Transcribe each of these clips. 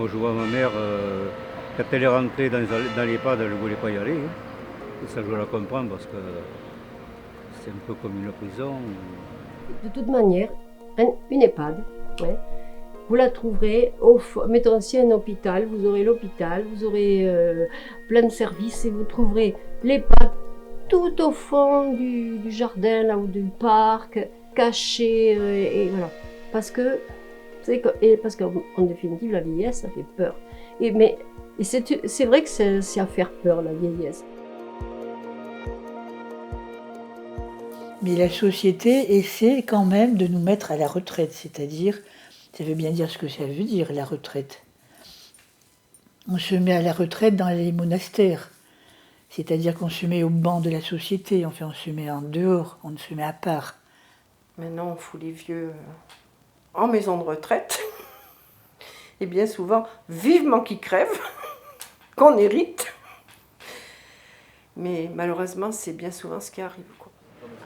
Moi, je vois ma mère, quand elle est rentrée dans l'EHPAD, elle ne voulait pas y aller, hein. Et ça, je la comprends parce que c'est un peu comme une prison. De toute manière, une EHPAD, ouais, vous la trouverez, mettons si un hôpital, vous aurez l'hôpital, vous aurez plein de services et vous trouverez l'EHPAD tout au fond du jardin là, ou du parc, caché, et voilà. Parce que, parce qu'en définitive, la vieillesse, ça fait peur. Et c'est vrai que c'est à faire peur, la vieillesse. Mais la société essaie quand même de nous mettre à la retraite, c'est-à-dire, ça veut bien dire ce que ça veut dire, la retraite. On se met à la retraite dans les monastères, c'est-à-dire qu'on se met au banc de la société, enfin on se met en dehors, on se met à part. Maintenant, on fout les vieux en maison de retraite. Et bien souvent, vivement qu'ils crèvent, qu'on hérite. Mais malheureusement, c'est bien souvent ce qui arrive, quoi.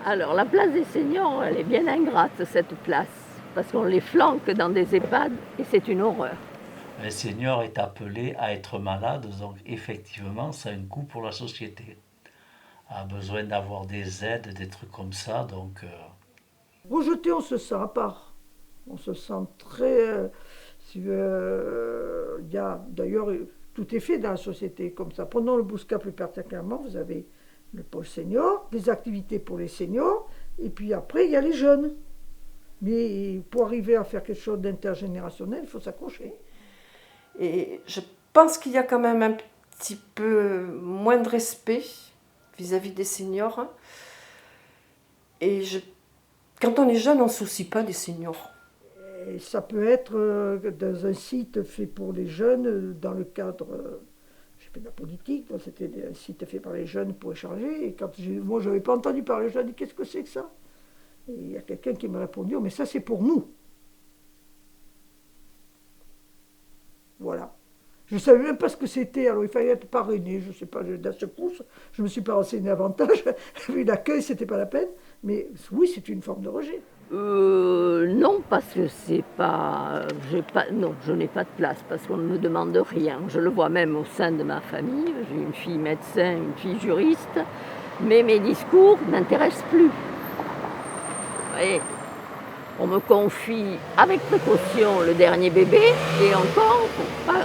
Alors, la place des seniors, elle est bien ingrate, cette place, parce qu'on les flanque dans des EHPAD et c'est une horreur. Un senior est appelé à être malade, donc effectivement, ça a un coût pour la société. A besoin d'avoir des aides, des trucs comme ça, donc... Rejeté, on se sent à part. On se sent très... d'ailleurs, tout est fait dans la société comme ça. Prenons le Bouscat plus particulièrement, vous avez le pôle senior, des activités pour les seniors, et puis après, il y a les jeunes. Mais pour arriver à faire quelque chose d'intergénérationnel, il faut s'accrocher. Et je pense qu'il y a quand même un petit peu moins de respect vis-à-vis des seniors. Et quand on est jeune, on ne se soucie pas des seniors. Et ça peut être dans un site fait pour les jeunes, dans le cadre de la politique. C'était un site fait par les jeunes pour échanger. Et moi, je n'avais pas entendu parler, j'ai dit qu'est-ce que c'est que ça? Et il y a quelqu'un qui m'a répondu, oh, mais ça c'est pour nous. Voilà. Je ne savais même pas ce que c'était, alors il fallait être parrainé, je ne sais pas, d'un secousse, je ne me suis pas renseigné davantage, vu l'accueil, c'était pas la peine, mais oui, c'est une forme de rejet. Non, parce que c'est pas, non, je n'ai pas de place, parce qu'on ne me demande rien. Je le vois même au sein de ma famille, j'ai une fille médecin, une fille juriste, mais mes discours n'intéressent plus. Vous voyez, on me confie avec précaution le dernier bébé, et encore,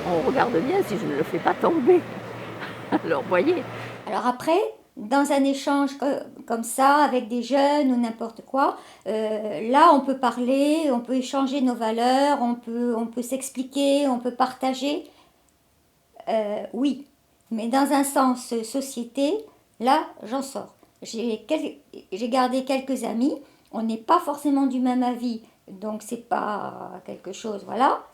on regarde bien si je ne le fais pas tomber. Alors, voyez. Alors après, dans un échange comme ça, avec des jeunes ou n'importe quoi, là, on peut parler, on peut échanger nos valeurs, on peut s'expliquer, on peut partager. Oui, mais dans un sens société, là, j'en sors. J'ai gardé quelques amis. On n'est pas forcément du même avis, donc c'est pas quelque chose, voilà.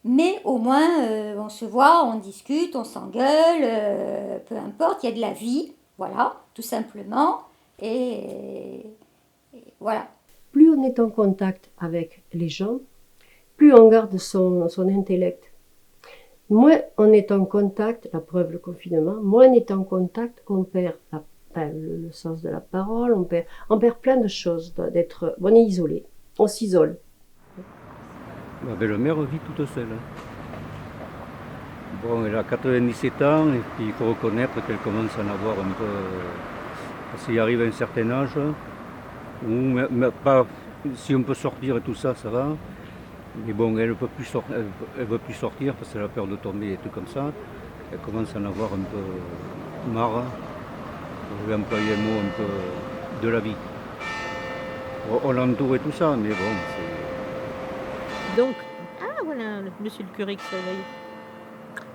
Mais au moins, on se voit, on discute, on s'engueule, peu importe, il y a de la vie, voilà, tout simplement. Et voilà. Plus on est en contact avec les gens, plus on garde son intellect. Moins on est en contact, la preuve, le confinement, moins on est en contact, on perd le sens de la parole, on perd plein de choses, on est isolé, on s'isole. Ma belle-mère vit toute seule. Bon, elle a 97 ans et puis il faut reconnaître qu'elle commence à en avoir un peu... Parce qu'il arrive à un certain âge où, pas, si on peut sortir et tout ça, ça va. Mais bon, elle ne veut plus sortir parce qu'elle a peur de tomber et tout comme ça. Elle commence à en avoir un peu marre. Je vais employer un mot un peu de la vie. On l'entoure et tout ça, mais bon, c'est... Donc, ah voilà, monsieur le curé qui se réveille.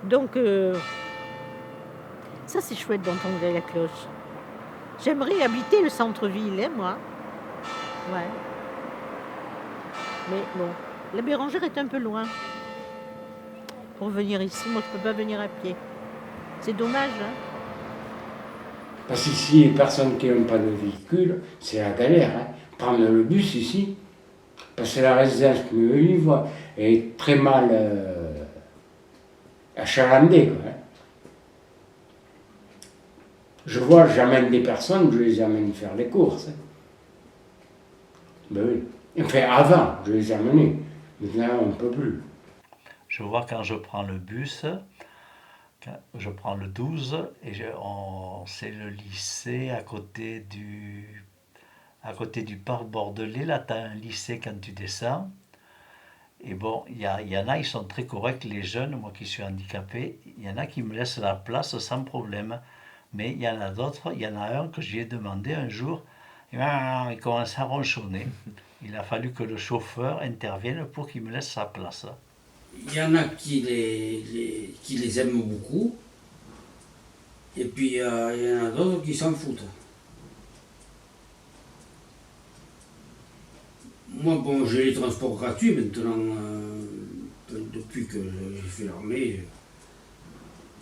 Donc, ça c'est chouette d'entendre la cloche. J'aimerais habiter le centre-ville, hein, moi. Ouais. Mais bon, la Bérengère est un peu loin. Pour venir ici, moi je peux pas venir à pied. C'est dommage, hein. Parce qu'ici, les personnes qui n'ont pas de véhicule, c'est la galère, hein. Prendre le bus ici, parce que la résidence Livre est très mal achalandée, quoi, hein. Je vois, j'amène des personnes, je les amène faire les courses, hein. Ben oui. Enfin, avant, je les amenais. Maintenant, on ne peut plus. Je vois quand je prends le bus, quand je prends le 12, et c'est le lycée à côté du parc Bordelais. Là, tu as un lycée quand tu descends. Et bon, il y en a, ils sont très corrects, les jeunes, moi qui suis handicapé, il y en a qui me laissent la place sans problème. Mais il y en a d'autres, il y en a un que j'ai demandé un jour, il commence à ronchonner. Il a fallu que le chauffeur intervienne pour qu'il me laisse sa place. Il y en a qui les aiment beaucoup, et puis il y en a d'autres qui s'en foutent. Moi, bon, j'ai les transports gratuits maintenant, depuis que j'ai fait l'armée.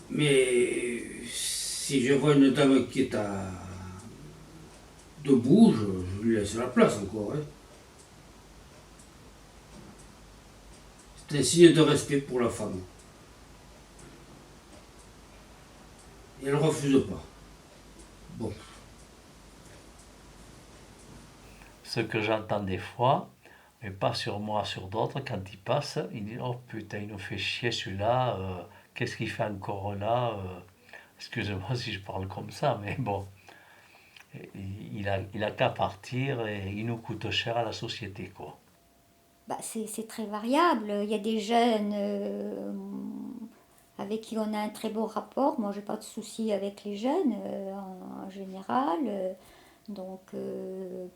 Mais si je vois une dame qui est debout, je lui laisse la place encore. Hein. C'est un signe de respect pour la femme. Et elle ne refuse pas. Bon. Ce que j'entends des fois, mais pas sur moi, sur d'autres, quand ils passent, ils disent « Oh putain, il nous fait chier celui-là, qu'est-ce qu'il fait encore là ?» Excusez-moi si je parle comme ça, mais bon, il a qu'à partir et il nous coûte cher à la société, quoi. Bah, c'est très variable. Il y a des jeunes avec qui on a un très beau rapport. Moi, j'ai pas de souci avec les jeunes en général. Donc,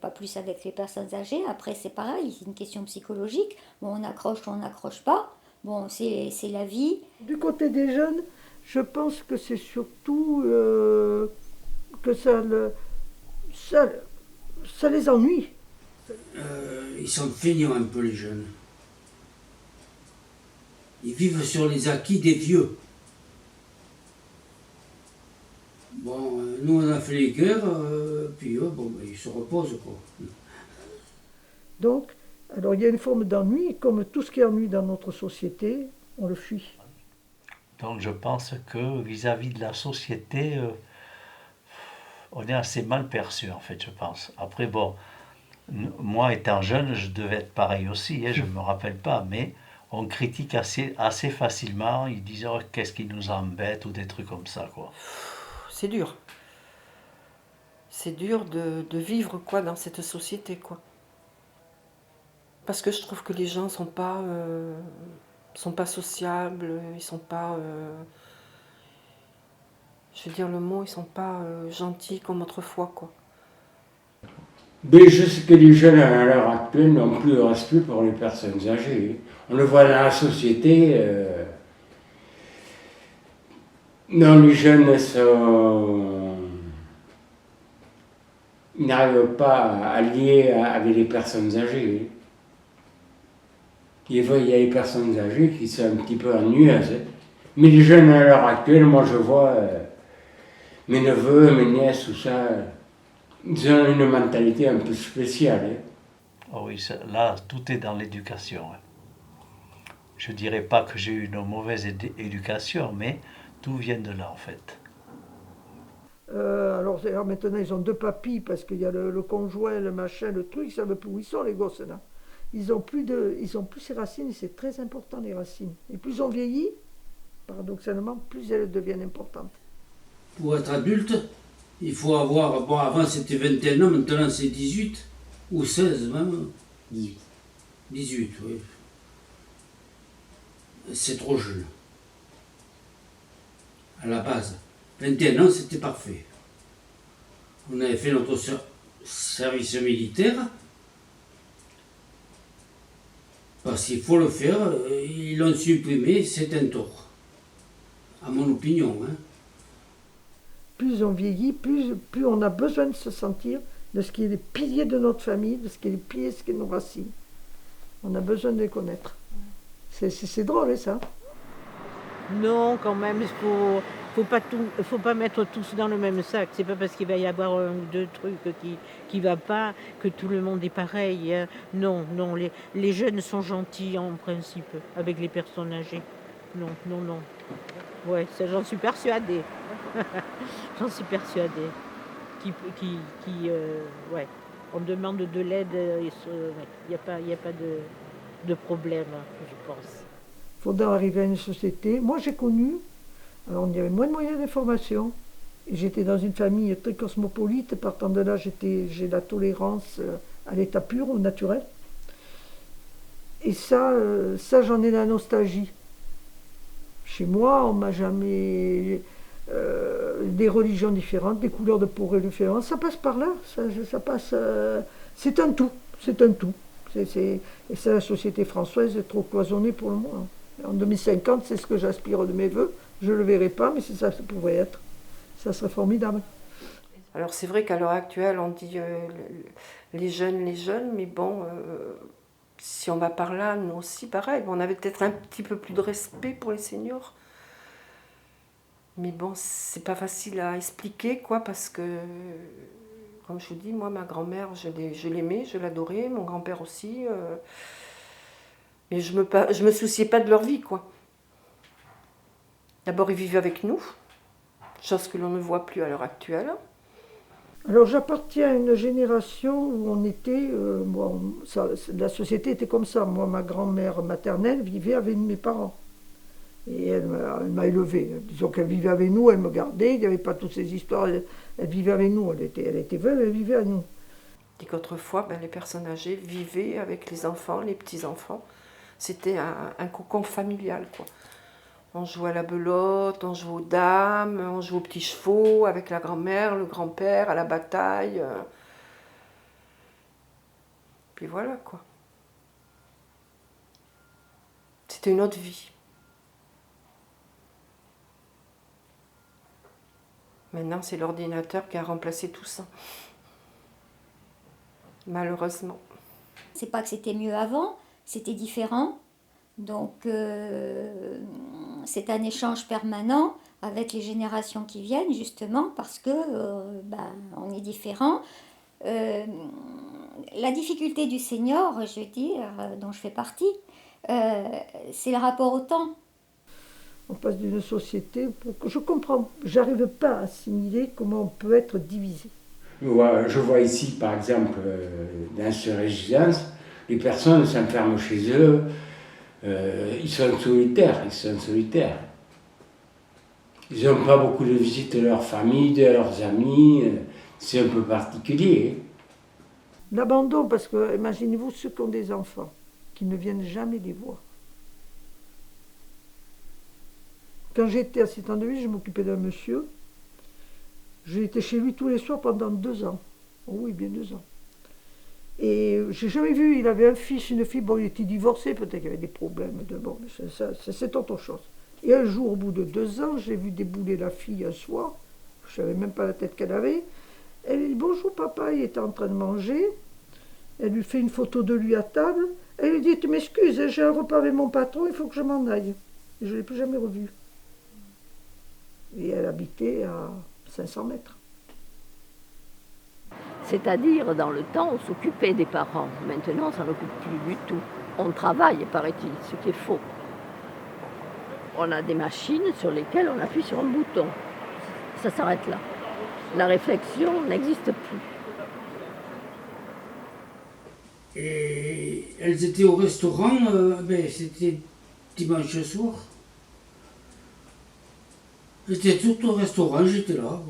pas plus avec les personnes âgées. Après, c'est pareil, c'est une question psychologique. Bon, on accroche ou on n'accroche pas. Bon, c'est la vie. Du côté des jeunes, je pense que c'est surtout que ça les ennuie. Ils sont feignants un peu, les jeunes. Ils vivent sur les acquis des vieux. Bon, nous on a fait les guerres, puis eux, bon, ils se reposent, quoi. Donc, alors il y a une forme d'ennui, comme tout ce qui ennuie dans notre société, on le fuit. Donc je pense que vis-à-vis de la société, on est assez mal perçu, en fait, je pense. Après, bon, moi étant jeune, je devais être pareil aussi, hein, je ne me rappelle pas, mais on critique assez facilement, ils disent oh, qu'est-ce qui nous embête ou des trucs comme ça, quoi. C'est dur. C'est dur de vivre quoi dans cette société, quoi. Parce que je trouve que les gens sont pas sociables, ils sont pas, je veux dire le mot, ils sont pas gentils comme autrefois, quoi. Mais je sais que les jeunes à l'heure actuelle n'ont plus de respect pour les personnes âgées. On le voit dans la société. Non, les jeunes ils n'arrivent pas à lier avec les personnes âgées. Il y a les personnes âgées qui sont un petit peu ennuyeuses. Mais les jeunes à l'heure actuelle, moi je vois mes neveux, mes nièces, tout ça, ils ont une mentalité un peu spéciale. Oh oui, là, tout est dans l'éducation. Je ne dirais pas que j'ai eu une mauvaise éducation, mais tout vient de là, en fait. Alors maintenant, ils ont deux papis, parce qu'il y a le conjoint, le machin, le truc, ils ne savent plus où ils sont, les gosses, là. Ils ont plus ces racines, et c'est très important, les racines. Et plus on vieillit, paradoxalement, plus elles deviennent importantes. Pour être adulte, il faut avoir, bon avant c'était 21 ans, maintenant c'est 18, ou 16 même. 18. 18, oui. C'est trop jeune. À la base. 21 ans, c'était parfait. On avait fait notre service militaire. Parce qu'il faut le faire, ils l'ont supprimé, c'est un tort. À mon opinion. Hein. Plus on vieillit, plus on a besoin de se sentir de ce qui est les piliers de notre famille, de ce qui est les piliers, ce qui est nos racines. On a besoin de les connaître. C'est drôle, hein, ça. Non, quand même, faut pas mettre tous dans le même sac. C'est pas parce qu'il va y avoir un ou deux trucs qui va pas que tout le monde est pareil. Hein. Non, les jeunes sont gentils en principe avec les personnes âgées. Non. Ouais, ça j'en suis persuadée. J'en suis persuadée. Ouais, on demande de l'aide, il n'y a pas de problème, je pense. faudra arriver à une société. Moi, j'ai connu, alors il y avait moins de moyens d'information. Et j'étais dans une famille très cosmopolite. Partant de là, j'ai la tolérance à l'état pur, au naturel. Et ça j'en ai la nostalgie. Chez moi, on m'a jamais... des religions différentes, des couleurs de peau différentes, ça passe par là. Ça passe... c'est un tout. C'est un tout. Et c'est la société française est trop cloisonnée pour le moment. En 2050, c'est ce que j'aspire de mes voeux. Je ne le verrai pas, mais c'est ça que ça pourrait être. Ça serait formidable. Alors c'est vrai qu'à l'heure actuelle, on dit les jeunes, mais bon, si on va par là, nous aussi, pareil. On avait peut-être un petit peu plus de respect pour les seniors. Mais bon, c'est pas facile à expliquer, quoi, parce que, comme je vous dis, moi, ma grand-mère, je l'aimais, je l'adorais, mon grand-père aussi. Mais je me souciais pas de leur vie, quoi. D'abord, ils vivaient avec nous, chose que l'on ne voit plus à l'heure actuelle. Alors j'appartiens à une génération où on était... la société était comme ça. Moi, ma grand-mère maternelle vivait avec mes parents. Et elle m'a élevé. Disons qu'elle vivait avec nous, elle me gardait, il n'y avait pas toutes ces histoires. Elle vivait avec nous, elle était veuve, elle vivait avec nous. Et qu'autrefois, les personnes âgées vivaient avec les enfants, les petits-enfants. C'était un cocon familial, quoi. On jouait à la belote, on jouait aux dames, on jouait aux petits chevaux avec la grand-mère, le grand-père, à la bataille. Puis voilà, quoi. C'était une autre vie. Maintenant, c'est l'ordinateur qui a remplacé tout ça. Malheureusement. C'est pas que c'était mieux avant, c'était différent. Donc, c'est un échange permanent avec les générations qui viennent, justement, parce que on est différents. La difficulté du senior, je veux dire, dont je fais partie, c'est le rapport au temps. On passe d'une société... Je comprends, j'arrive pas à assimiler comment on peut être divisé. Je vois ici, par exemple, dans ces résidences, les personnes s'enferment chez eux, ils sont solitaires. Ils n'ont pas beaucoup de visites de leur famille, de leurs amis, c'est un peu particulier. L'abandon, parce que, imaginez-vous ceux qui ont des enfants, qui ne viennent jamais les voir. Quand j'étais assistante de vie, je m'occupais d'un monsieur. J'étais chez lui tous les soirs pendant 2 ans. Oh oui, bien 2 ans. Et j'ai jamais vu, il avait un fils, une fille, bon, il était divorcé, peut-être qu'il y avait des problèmes, c'est autre chose. Et un jour, au bout de 2 ans, j'ai vu débouler la fille un soir, je savais même pas la tête qu'elle avait. Elle lui dit « Bonjour papa », il était en train de manger. Elle lui fait une photo de lui à table. Elle lui dit « Tu m'excuses, j'ai un repas avec mon patron, il faut que je m'en aille ». Et je ne l'ai plus jamais revue. Et elle habitait à 500 mètres. C'est-à-dire, dans le temps, on s'occupait des parents. Maintenant, on s'en occupe plus du tout. On travaille, paraît-il, ce qui est faux. On a des machines sur lesquelles on appuie sur un bouton. Ça s'arrête là. La réflexion n'existe plus. Et elles étaient au restaurant, c'était dimanche soir. J'étais tout au restaurant, j'étais là.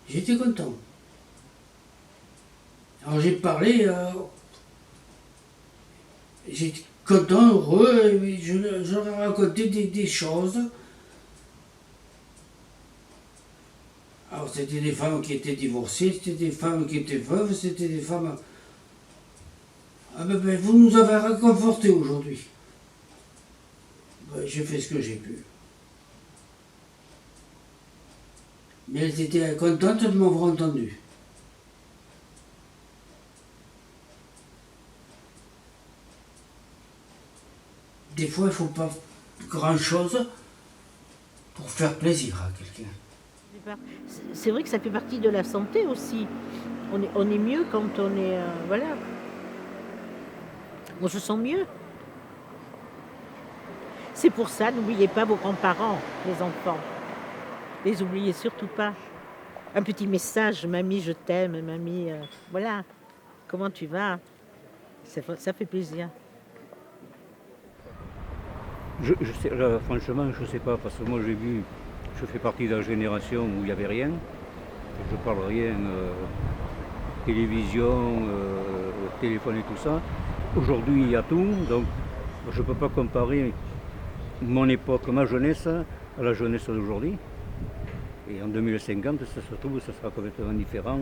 J'étais content. Alors j'ai parlé, j'étais content, heureux, et je leur ai raconté des choses. Alors c'était des femmes qui étaient divorcées, c'était des femmes qui étaient veuves, c'était des femmes... Ah vous nous avez réconfortés aujourd'hui. J'ai fait ce que j'ai pu. Mais elles étaient contentes de m'avoir entendu. Des fois, il ne faut pas grand-chose pour faire plaisir à quelqu'un. C'est vrai que ça fait partie de la santé aussi. On est mieux quand on est... voilà. On se sent mieux. C'est pour ça, n'oubliez pas vos grands-parents, les enfants. Les oubliez surtout pas. Un petit message, mamie, je t'aime, mamie, voilà. Comment tu vas? Ça fait plaisir. Franchement, je ne sais pas, parce que moi j'ai vu, je fais partie de la génération où il n'y avait rien. Je parle rien, télévision, téléphone et tout ça. Aujourd'hui, il y a tout, donc je ne peux pas comparer mon époque, ma jeunesse, à la jeunesse d'aujourd'hui. Et en 2050, ça se trouve, ça sera complètement différent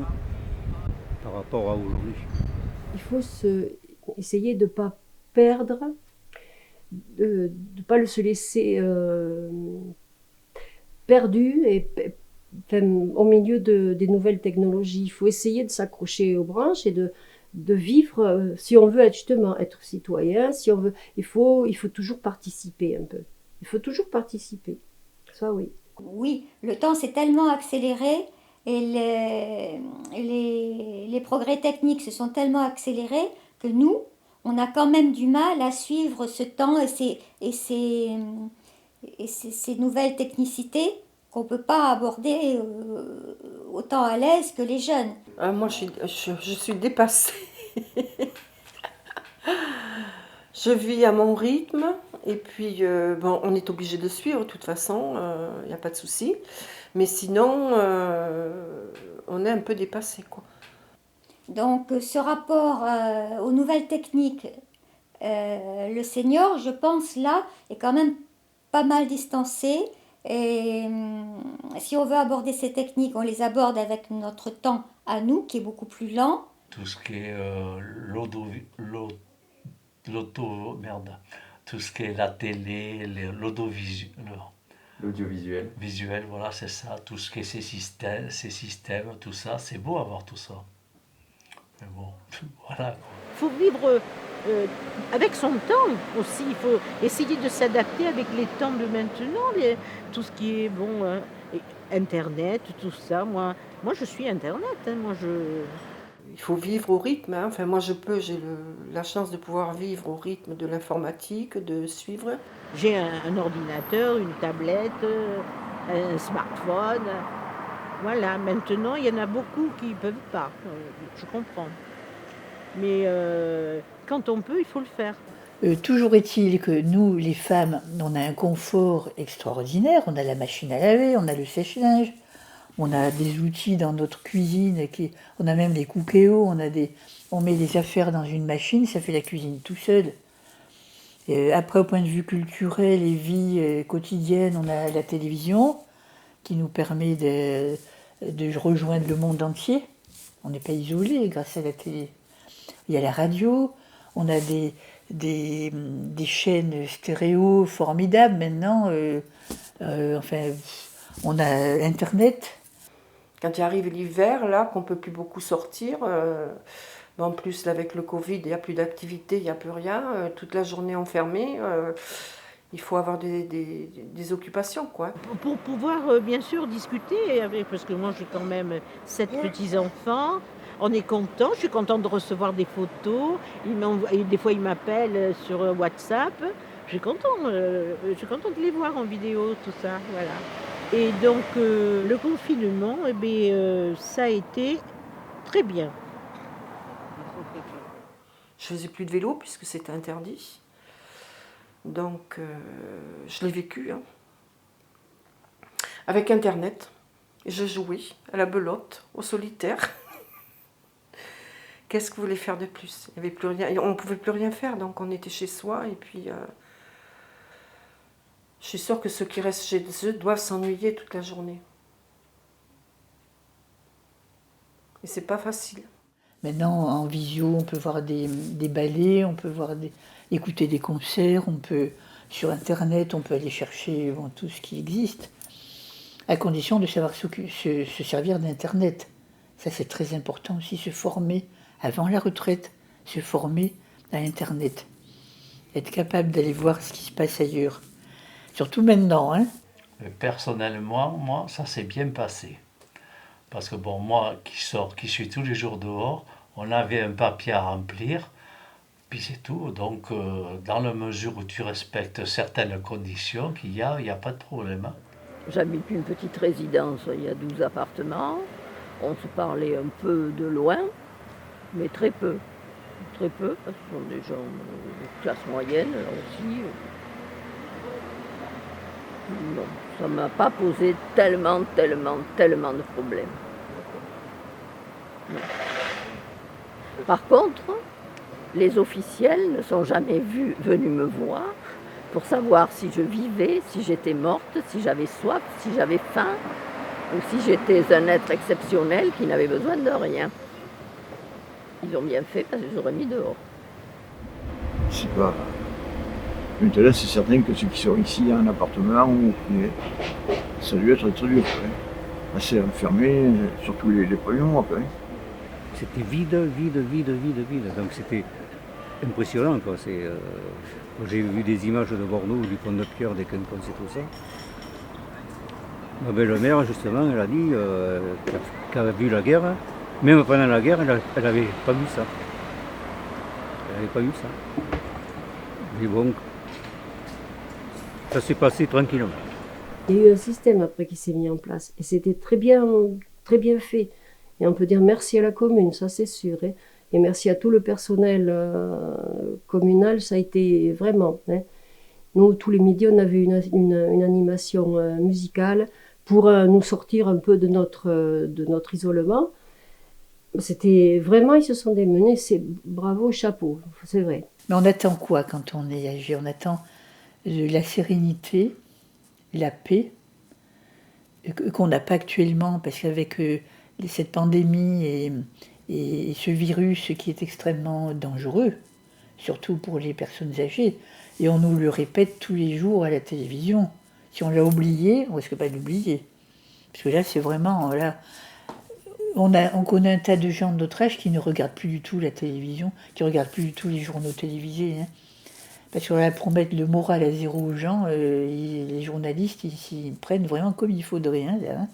par rapport à aujourd'hui. Il faut essayer de ne pas perdre, de ne pas se laisser perdu au milieu des nouvelles technologies. Il faut essayer de s'accrocher aux branches et de vivre, si on veut justement être citoyen, si on veut, il faut toujours participer un peu. Il faut toujours participer. Ça, oui. Oui, le temps s'est tellement accéléré et les progrès techniques se sont tellement accélérés que nous, on a quand même du mal à suivre ce temps et ces nouvelles technicités qu'on ne peut pas aborder autant à l'aise que les jeunes. Moi, je suis dépassée. Je vis à mon rythme et puis bon, on est obligé de suivre de toute façon, il n'y a pas de souci. Mais sinon, on est un peu dépassé, quoi. Donc ce rapport aux nouvelles techniques, le senior, je pense là, est quand même pas mal distancé. Et si on veut aborder ces techniques, on les aborde avec notre temps à nous, qui est beaucoup plus lent. Tout ce qui est tout ce qui est la télé, l'audiovisuel. Visuel, voilà, c'est ça. Tout ce qui est ces systèmes, tout ça, c'est beau avoir tout ça. Mais bon, voilà. Il faut vivre avec son temps aussi. Il faut essayer de s'adapter avec les temps de maintenant. Tout ce qui est bon, Internet, tout ça. Moi je suis Internet. Il faut vivre au rythme. Enfin, moi, j'ai la chance de pouvoir vivre au rythme de l'informatique, de suivre. J'ai un ordinateur, une tablette, un smartphone. Voilà, maintenant, il y en a beaucoup qui ne peuvent pas. Je comprends. Mais quand on peut, il faut le faire. Toujours est-il que nous, les femmes, on a un confort extraordinaire. On a la machine à laver, on a le sèche-linge. On a des outils dans notre cuisine, on a même des cookéos, on met les affaires dans une machine, ça fait la cuisine tout seul. Et après, au point de vue culturel et vie quotidienne, on a la télévision qui nous permet de rejoindre le monde entier. On n'est pas isolé grâce à la télé. Il y a la radio, on a des chaînes stéréo formidables maintenant. On a Internet. Quand il arrive l'hiver, là, qu'on ne peut plus beaucoup sortir, en plus, là, avec le Covid, il n'y a plus d'activité, il n'y a plus rien, toute la journée enfermée, il faut avoir des occupations, quoi. Pour pouvoir, bien sûr, discuter, parce que moi, j'ai quand même 7 petits-enfants, on est content, je suis contente de recevoir des photos, des fois, ils m'appellent sur WhatsApp, je suis contente de les voir en vidéo, tout ça, voilà. Et donc, le confinement, ça a été très bien. Je faisais plus de vélo puisque c'était interdit. Donc, je l'ai vécu. Avec Internet, je jouais à la belote, au solitaire. Qu'est-ce que vous voulez faire de plus? Il y avait plus rien, on ne pouvait plus rien faire, donc on était chez soi et puis... Je suis sûre que ceux qui restent chez eux doivent s'ennuyer toute la journée. Et c'est pas facile. Maintenant, en visio, on peut voir des ballets, on peut écouter des concerts, sur Internet, on peut aller chercher tout ce qui existe, à condition de savoir se servir d'Internet. Ça, c'est très important aussi, se former avant la retraite, se former à Internet. Être capable d'aller voir ce qui se passe ailleurs. Surtout maintenant. Personnellement, moi, ça s'est bien passé. Parce que bon, moi qui suis tous les jours dehors, on avait un papier à remplir, puis c'est tout. Donc, dans la mesure où tu respectes certaines conditions qu'il y a pas de problème. J'habite une petite résidence, il y a 12 appartements. On se parlait un peu de loin, mais très peu. Très peu, parce que ce sont des gens de classe moyenne, là aussi. Non, ça ne m'a pas posé tellement de problèmes. Non. Par contre, les officiels ne sont jamais venus me voir pour savoir si je vivais, si j'étais morte, si j'avais soif, si j'avais faim, ou si j'étais un être exceptionnel qui n'avait besoin de rien. Ils ont bien fait parce que je les aurais mis dehors. C'est pas... Maintenant, c'est certain que ceux qui sont ici en appartement, ça a dû être très dur. Hein. Assez enfermé, surtout les premiers mois. Hein. C'était vide. Donc c'était impressionnant, quoi. J'ai vu des images de Bordeaux, du pont de Pierre, des Quinconces et tout ça. Ma belle-mère, justement, elle a dit qu'elle avait vu la guerre. Même pendant la guerre, elle n'avait pas vu ça. Elle n'avait pas vu ça. Mais bon, ça s'est passé tranquillement. Il y a eu un système après qui s'est mis en place. Et c'était très bien fait. Et on peut dire merci à la commune, ça c'est sûr. Hein. Et merci à tout le personnel communal, ça a été vraiment. Hein. Nous, tous les midis, on avait une animation musicale pour nous sortir un peu de notre isolement. C'était vraiment, ils se sont démenés, c'est bravo, chapeau, c'est vrai. Mais on attend quoi quand on est âgé? On attend la sérénité, la paix, qu'on n'a pas actuellement, parce qu'avec cette pandémie et ce virus qui est extrêmement dangereux, surtout pour les personnes âgées, et on nous le répète tous les jours à la télévision. Si on l'a oublié, on risque pas de l'oublier. Parce que là, c'est vraiment... Là, on connaît un tas de gens de notre âge qui ne regardent plus du tout la télévision, qui ne regardent plus du tout les journaux télévisés. Hein. Parce que là, pour mettre le moral à zéro aux gens, les journalistes, ils prennent vraiment comme il faudrait. Hein, là, hein.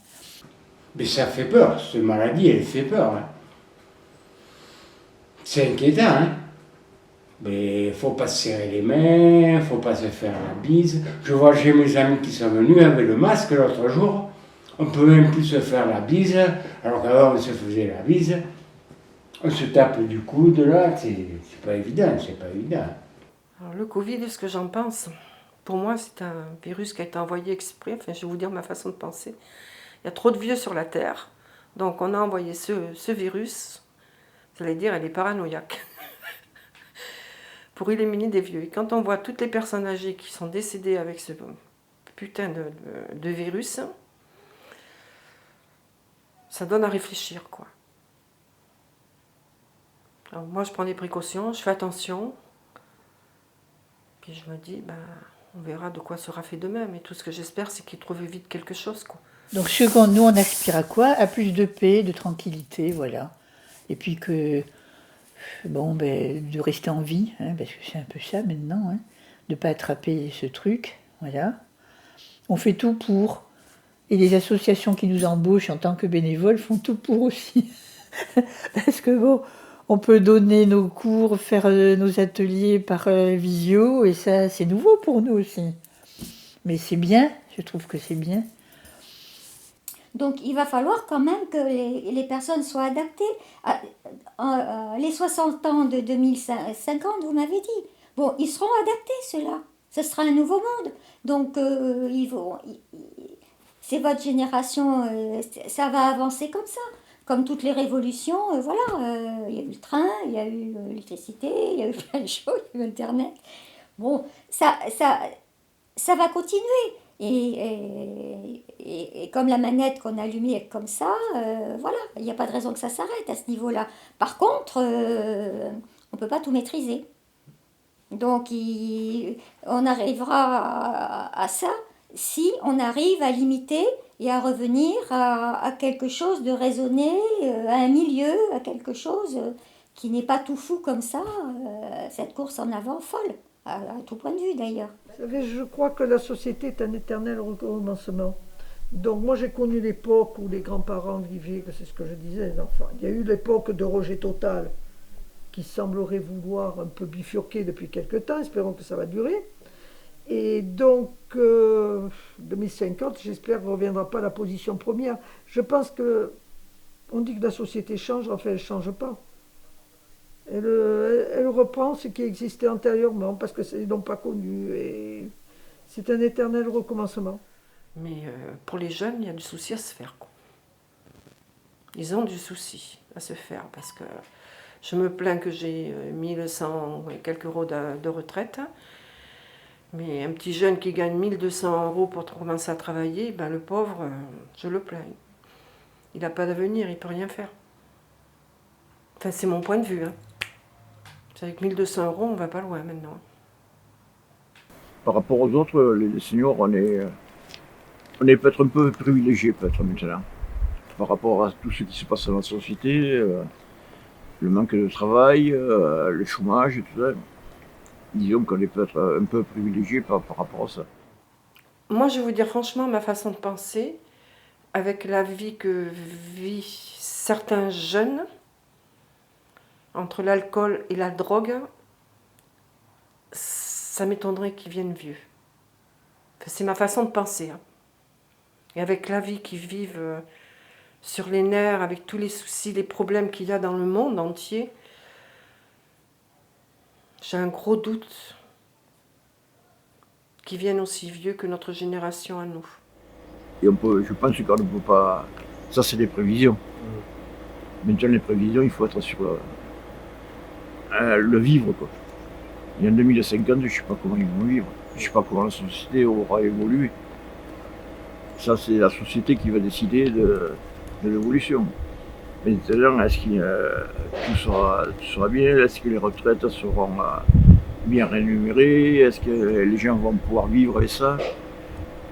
Mais ça fait peur, cette maladie, elle fait peur. Hein. C'est inquiétant, hein. Mais il ne faut pas se serrer les mains, il ne faut pas se faire la bise. Je vois, j'ai mes amis qui sont venus avec le masque l'autre jour. On ne peut même plus se faire la bise, alors qu'avant on se faisait la bise. On se tape du coude, là, c'est pas évident, Alors, le Covid, ce que j'en pense, pour moi, c'est un virus qui a été envoyé exprès. Enfin, je vais vous dire ma façon de penser. Il y a trop de vieux sur la Terre, donc on a envoyé ce virus, vous allez dire, elle est paranoïaque, pour éliminer des vieux. Et quand on voit toutes les personnes âgées qui sont décédées avec ce putain de virus, ça donne à réfléchir, quoi. Alors moi, je prends des précautions, je fais attention, puis je me dis, on verra de quoi sera fait demain, mais tout ce que j'espère, c'est qu'ils trouvent vite quelque chose, quoi. Donc nous, on aspire à quoi? À plus de paix, de tranquillité, voilà. Et puis que, de rester en vie, hein, parce que c'est un peu ça maintenant, hein, de ne pas attraper ce truc, voilà. On fait tout pour... Et les associations qui nous embauchent en tant que bénévoles font tout pour aussi. Parce que on peut donner nos cours, faire nos ateliers par visio, et ça, c'est nouveau pour nous aussi. Mais c'est bien, je trouve que c'est bien. Donc il va falloir quand même que les personnes soient adaptées. Les 60 ans de 2050, vous m'avez dit. Bon, ils seront adaptés, ceux-là. Ce sera un nouveau monde. Donc c'est votre génération, ça va avancer comme ça. Comme toutes les révolutions, voilà, il y a eu le train, il y a eu l'électricité, il y a eu plein de choses, il y a eu Internet. Bon, ça va continuer. Et comme la manette qu'on a allumée est comme ça, voilà, il n'y a pas de raison que ça s'arrête à ce niveau-là. Par contre, on ne peut pas tout maîtriser. Donc, on arrivera à ça si on arrive à limiter et à revenir à quelque chose de raisonné, à un milieu, à quelque chose qui n'est pas tout fou comme ça, cette course en avant folle, à tout point de vue d'ailleurs. Vous savez, je crois que la société est un éternel recommencement. Donc moi j'ai connu l'époque où les grands-parents vivaient, que c'est ce que je disais, enfin, il y a eu l'époque de rejet total qui semblerait vouloir un peu bifurquer depuis quelque temps, espérons que ça va durer. Et donc, 2050, j'espère ne reviendra pas à la position première. Je pense que, on dit que la société change, en fait elle ne change pas. Elle reprend ce qui existait antérieurement, parce que c'est donc pas connu. Et C'est un éternel recommencement. Mais pour les jeunes, il y a du souci à se faire, quoi. Ils ont du souci à se faire parce que je me plains que j'ai 1100 et quelques euros de retraite. Mais un petit jeune qui gagne 1200 euros pour commencer à travailler, ben le pauvre, je le plains. Il n'a pas d'avenir, il ne peut rien faire. Enfin, c'est mon point de vue. Hein. Avec 1200 euros, on ne va pas loin maintenant. Par rapport aux autres, les seniors, on est peut-être un peu privilégiés peut-être maintenant. Par rapport à tout ce qui se passe dans la société, le manque de travail, le chômage et tout ça. Disons qu'on est peut-être un peu privilégiés par rapport à ça. Moi, je vais vous dire franchement, ma façon de penser, avec la vie que vivent certains jeunes, entre l'alcool et la drogue, ça m'étonnerait qu'ils viennent vieux. Enfin, c'est ma façon de penser. Hein. Et avec la vie qu'ils vivent sur les nerfs, avec tous les soucis, les problèmes qu'il y a dans le monde entier, j'ai un gros doute qu'ils viennent aussi vieux que notre génération à nous. Et je pense qu'on ne peut pas... Ça, c'est des prévisions. Maintenant, les prévisions, il faut être sur le vivre, quoi. Et en 2050, je ne sais pas comment ils vont vivre. Je ne sais pas comment la société aura évolué. Ça, c'est la société qui va décider de l'évolution. Maintenant, est-ce que tout sera bien? Est-ce que les retraites seront bien rémunérées? Est-ce que les gens vont pouvoir vivre avec ça?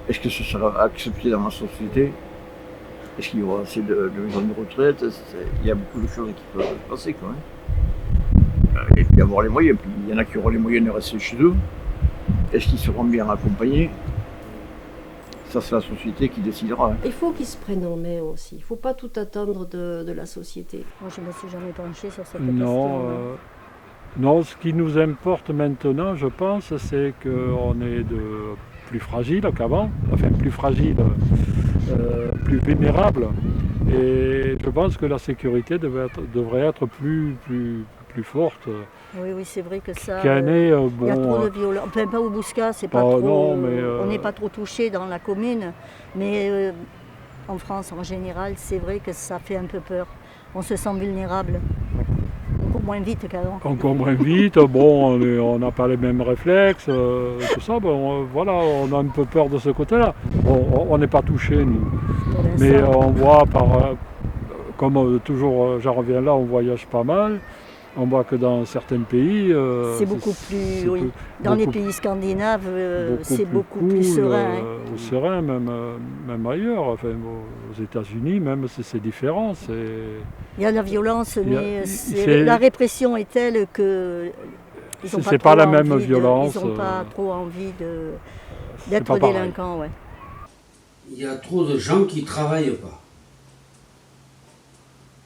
Est-ce que ce sera accepté dans la société? Est-ce qu'il y aura assez de maisons de retraite? Il y a beaucoup de choses qui peuvent se passer quand même. Et puis avoir les moyens. Puis il y en a qui auront les moyens de rester chez eux. Est-ce qu'ils seront bien accompagnés? Ça, c'est la société qui décidera. Il faut qu'ils se prennent en main aussi. Il ne faut pas tout attendre de la société. Moi, je ne me suis jamais penchée sur cette question. Non, ce qui nous importe maintenant, je pense, c'est qu'on est plus fragile qu'avant. Enfin, plus fragile, plus vulnérable. Et je pense que la sécurité devrait être plus forte. Oui, c'est vrai que ça. Il y a trop de violence. Enfin, pas au Bouscat, c'est pas trop. Non, mais on n'est pas trop touché dans la commune. Mais en France, en général, c'est vrai que ça fait un peu peur. On se sent vulnérable. Encore moins vite qu'avant. Encore moins vite. Bon, on n'a pas les mêmes réflexes, tout ça. Bon, voilà, on a un peu peur de ce côté-là. Bon, on n'est pas touché, nous. Mais on voit comme toujours, j'en reviens là, on voyage pas mal. On voit que dans certains pays... c'est beaucoup plus... Oui. Dans les pays scandinaves, c'est beaucoup plus serein. Ou serein, même ailleurs. Enfin, aux États-Unis, même, c'est différent. Il y a la violence, mais la répression est telle que... C'est pas la même violence. Ils n'ont pas trop envie d'être délinquants. Ouais. Il y a trop de gens qui ne travaillent pas.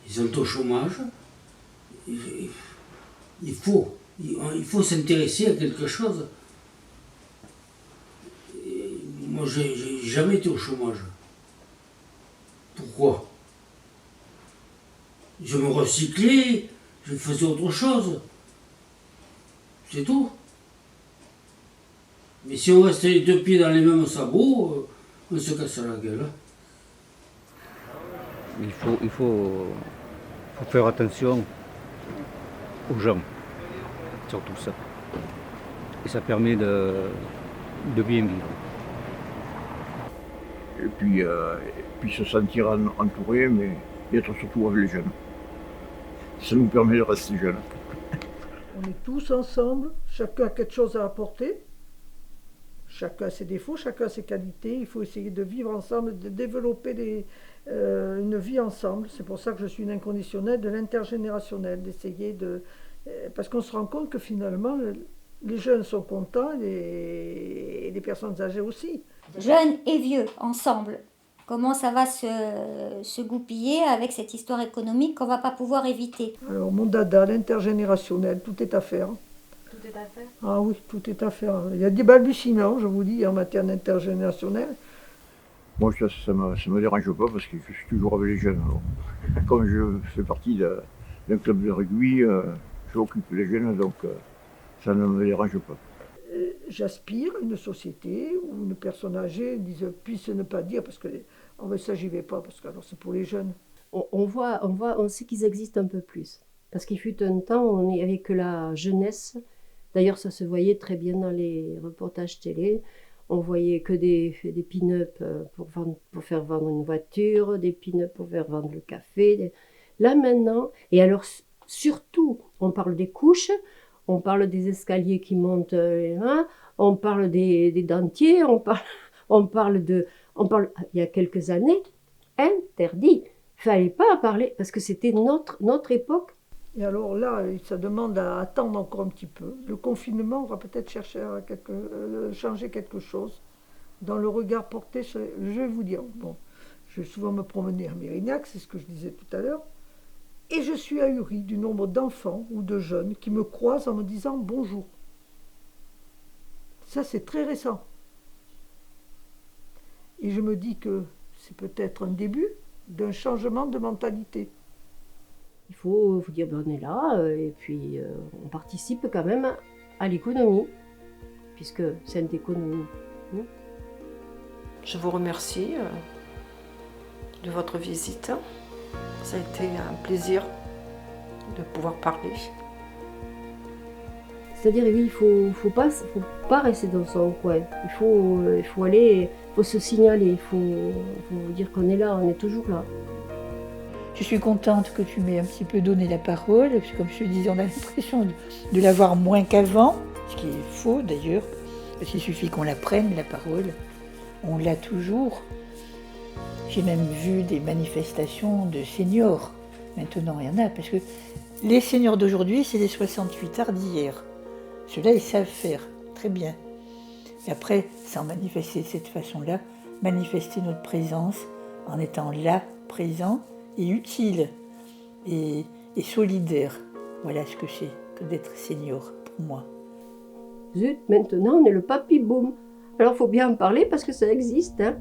Ils sont au chômage. Il faut s'intéresser à quelque chose. Et moi, j'ai jamais été au chômage. Pourquoi? Je me recyclais, je faisais autre chose. C'est tout. Mais si on reste les deux pieds dans les mêmes sabots, on se casse la gueule. Il faut faire attention aux gens, surtout ça. Et ça permet de bien vivre. Et puis se sentir entouré, mais être surtout avec les jeunes. Ça nous permet de rester jeunes. On est tous ensemble, chacun a quelque chose à apporter. Chacun a ses défauts, chacun a ses qualités. Il faut essayer de vivre ensemble, de développer une vie ensemble. C'est pour ça que je suis une inconditionnelle de l'intergénérationnel, d'essayer de... Parce qu'on se rend compte que finalement, les jeunes sont contents et les personnes âgées aussi. Jeunes et vieux, ensemble. Comment ça va se goupiller avec cette histoire économique qu'on ne va pas pouvoir éviter? Alors mon dada, l'intergénérationnel, tout est à faire. Tout est à faire? Ah oui, tout est à faire. Il y a des balbutiements, je vous dis, en matière d'intergénérationnel. Moi, ça me dérange pas parce que je suis toujours avec les jeunes. Alors. Comme je fais partie d'un club de rugby, j'occupe les jeunes, donc ça ne me dérange pas. j'aspire à une société où une personne âgée puisse ne pas dire, parce que ça j'y vais pas, parce que alors c'est pour les jeunes. On sait qu'ils existent un peu plus. Parce qu'il fut un temps, on est avec la jeunesse. D'ailleurs, ça se voyait très bien dans les reportages télé. On voyait que des pin-up pour faire vendre une voiture, des pin-up pour faire vendre le café. Là maintenant, et alors surtout, on parle des couches, on parle des escaliers qui montent les mains, on parle des dentiers, on parle, il y a quelques années, interdit. Fallait pas parler, parce que c'était notre époque. Et alors là, ça demande à attendre encore un petit peu. Le confinement, on va peut-être chercher à changer quelque chose dans le regard porté sur... Je vais vous dire, bon, je vais souvent me promener à Mérignac, c'est ce que je disais tout à l'heure, et je suis ahurie du nombre d'enfants ou de jeunes qui me croisent en me disant bonjour. Ça, c'est très récent. Et je me dis que c'est peut-être un début d'un changement de mentalité. Il faut vous dire, ben on est là, et puis on participe quand même à l'économie, puisque c'est une économie. Je vous remercie de votre visite. Ça a été un plaisir de pouvoir parler. C'est-à-dire, oui, il faut pas rester dans son coin. Il faut aller, il faut se signaler, il faut dire qu'on est là, on est toujours là. Je suis contente que tu m'aies un petit peu donné la parole, parce que comme je te disais, on a l'impression de l'avoir moins qu'avant, ce qui est faux d'ailleurs, parce qu'il suffit qu'on la prenne, la parole. On l'a toujours. J'ai même vu des manifestations de seniors. Maintenant, il y en a, parce que les seniors d'aujourd'hui, c'est les 68ards d'hier. Ceux-là, ils savent faire très bien. Et après, sans manifester de cette façon-là, manifester notre présence en étant là, présent, et utile et solidaire. Voilà ce que c'est que d'être senior pour moi. Zut, maintenant on est le papy boom. Alors il faut bien en parler parce que ça existe. Hein.